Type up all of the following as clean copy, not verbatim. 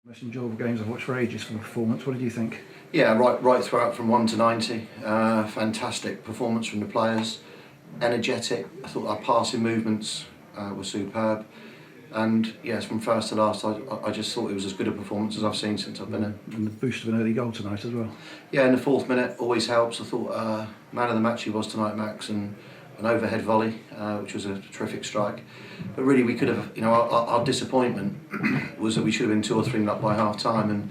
Most enjoyable games I've watched for ages for the performance. What did you think? Yeah, right throughout from 1 to 90. Fantastic performance from the players. Energetic. I thought our passing movements were superb. And yes, from first to last, I just thought it was as good a performance as I've seen since I've been here. And the boost of an early goal tonight as well. Yeah, in the 4th minute always helps. I thought man of the match he was tonight, Max, and an overhead volley, which was a terrific strike. But really, we could have, our disappointment was that we should have been 2 or 3 up by half time. And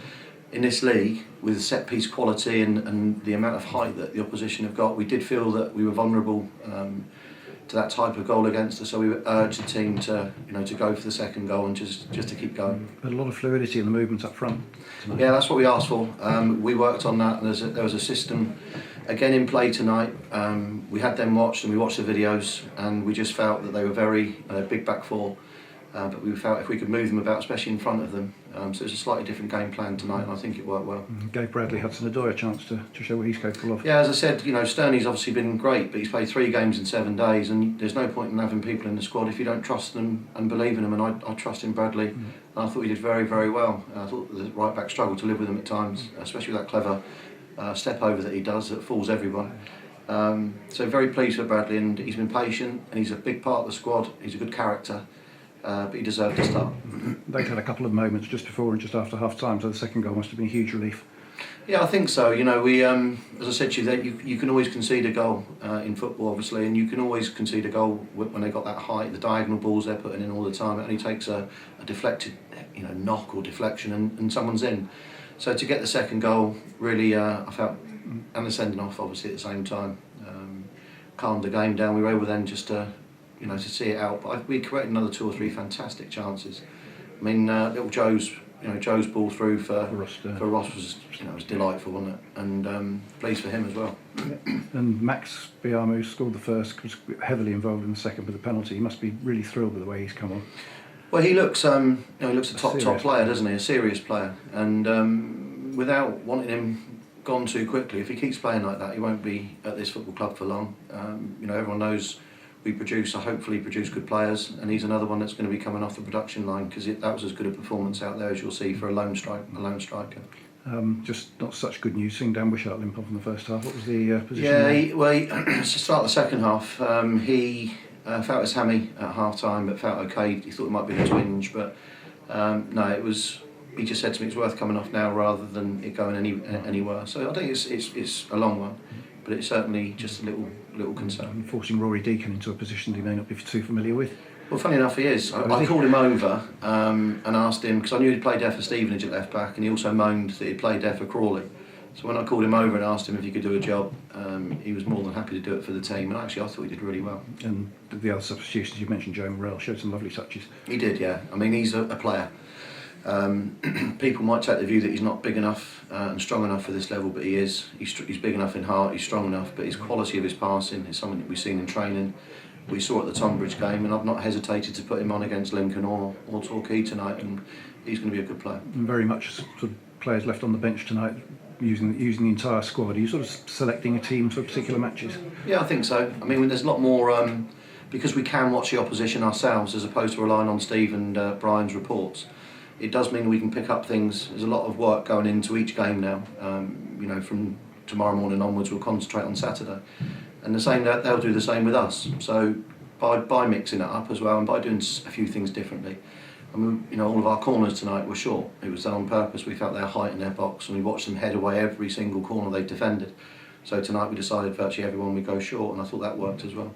in this league, with set piece quality and the amount of height that the opposition have got, we did feel that we were vulnerable to that type of goal against us. So we urged the team to, to go for the second goal and just to keep going. But a lot of fluidity in the movements up front tonight. Yeah, that's what we asked for. We worked on that, and there was a system again in play tonight. We had them watched, and we watched the videos, and we just felt that they were very big back four. But we felt if we could move them about, especially in front of them. So it's a slightly different game plan tonight, and I think it worked well. Gave Bradley Hudson-Odoi a chance to show what he's capable of. Yeah, as I said, Sterney's obviously been great, but he's played 3 games in 7 days, and there's no point in having people in the squad if you don't trust them and believe in them. And I trust in Bradley, and I thought he did very, very well. I thought the right back struggled to live with him at times, especially with that clever step over that he does that fools everyone. So very pleased with Bradley, and he's been patient, and he's a big part of the squad. He's a good character. But he deserved to start. They had a couple of moments just before and just after half time, so the second goal must have been a huge relief. Yeah, I think so. We, as I said to you, you can always concede a goal in football, obviously, and you can always concede a goal when they got that height. The diagonal balls they're putting in all the time. It only takes a deflected, knock or deflection, and someone's in. So to get the second goal, really, I felt, and the sending off, obviously, at the same time, calmed the game down. We were able then just to see it out. But we created another 2 or 3 fantastic chances. I mean, little Joe's ball through for Ross was, was delightful, wasn't it? And pleased for him as well. And Max Biamu scored the first, was heavily involved in the second with the penalty. He must be really thrilled with the way he's come on. Well, he looks, he looks a top player, doesn't he? A serious player. And without wanting him gone too quickly, if he keeps playing like that, he won't be at this football club for long. Everyone knows. We hopefully produce good players, and he's another one that's going to be coming off the production line, because that was as good a performance out there as you'll see for a lone striker. Just not such good news seeing Dan Wishart limp off in the first half. What was the position? Yeah, to start the second half, he felt his hammy at half time, but felt okay. He thought it might be a twinge, but no, it was. He just said to me it's worth coming off now rather than it going any worse. So I think it's a long one, but it's certainly just a little concern. And forcing Rory Deacon into a position he may not be too familiar with. Well, funny enough, he is. I called him over and asked him, because I knew he'd played there for Stevenage at left back, and he also moaned that he'd played there for Crawley. So when I called him over and asked him if he could do a job, he was more than happy to do it for the team. And actually, I thought he did really well. And the other substitutions you mentioned, Joe Morrell, showed some lovely touches. He did, yeah. I mean, he's a player. People might take the view that he's not big enough and strong enough for this level, but he is. He's big enough in heart, he's strong enough, but his quality of his passing is something that we've seen in training. We saw at the Tonbridge game, and I've not hesitated to put him on against Lincoln or Torquay tonight, and he's going to be a good player. And very much sort of players left on the bench tonight, using the entire squad. Are you sort of selecting a team for particular matches? Yeah, I think so. I mean, there's a lot more, because we can watch the opposition ourselves as opposed to relying on Steve and Brian's reports. It does mean we can pick up things. There's a lot of work going into each game now. From tomorrow morning onwards, we'll concentrate on Saturday, and they'll do the same with us. So by mixing it up as well, and by doing a few things differently. I mean, all of our corners tonight were short. It was done on purpose. We felt their height in their box, and we watched them head away every single corner they defended. So tonight we decided virtually everyone would go short, and I thought that worked as well.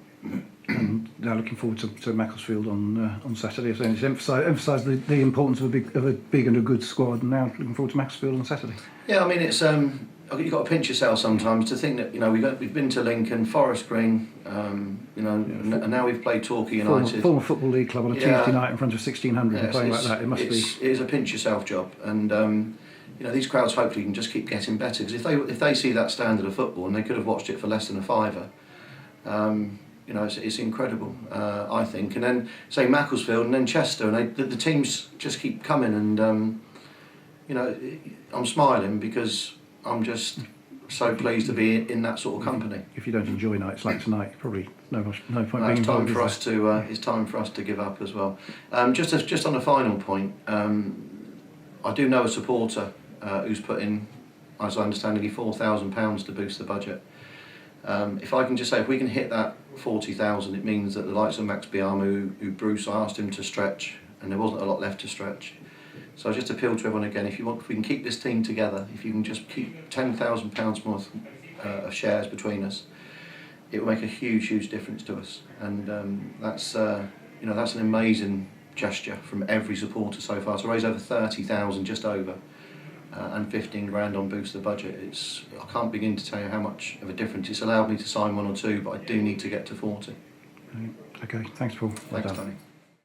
And now looking forward to Macclesfield on Saturday. So it's emphasised the importance of a big and a good squad, and now looking forward to Macclesfield on Saturday. Yeah, I mean, it's you've got to pinch yourself sometimes to think that we've been to Lincoln, Forest Green, and now we've played Torquay United, former Football League club on a Tuesday night in front of 1,600 and playing like that. It is a pinch yourself job, and these crowds hopefully can just keep getting better, because if they see that standard of football, and they could have watched it for less than a fiver. It's incredible, I think. And then, say, Macclesfield and then Chester, and the teams just keep coming, and, I'm smiling because I'm just so pleased to be in that sort of company. If you don't enjoy nights like tonight, probably no point being it's involved. It's time for us to give up as well. Just on a final point, I do know a supporter who's put in, as I understand, nearly £4,000 to boost the budget. If I can just say, if we can hit that 40,000, it means that the likes of Max Biamu, who Bruce, I asked him to stretch, and there wasn't a lot left to stretch. So I just appeal to everyone again, if we can keep this team together, if you can just keep £10,000 worth of shares between us, it will make a huge difference to us. And that's an amazing gesture from every supporter so far. To raise over 30,000, just over, and 15 grand on boost the budget. I can't begin to tell you how much of a difference. It's allowed me to sign 1 or 2, but I do need to get to 40. Okay, thanks, Paul. Well Thanks, done. Tony.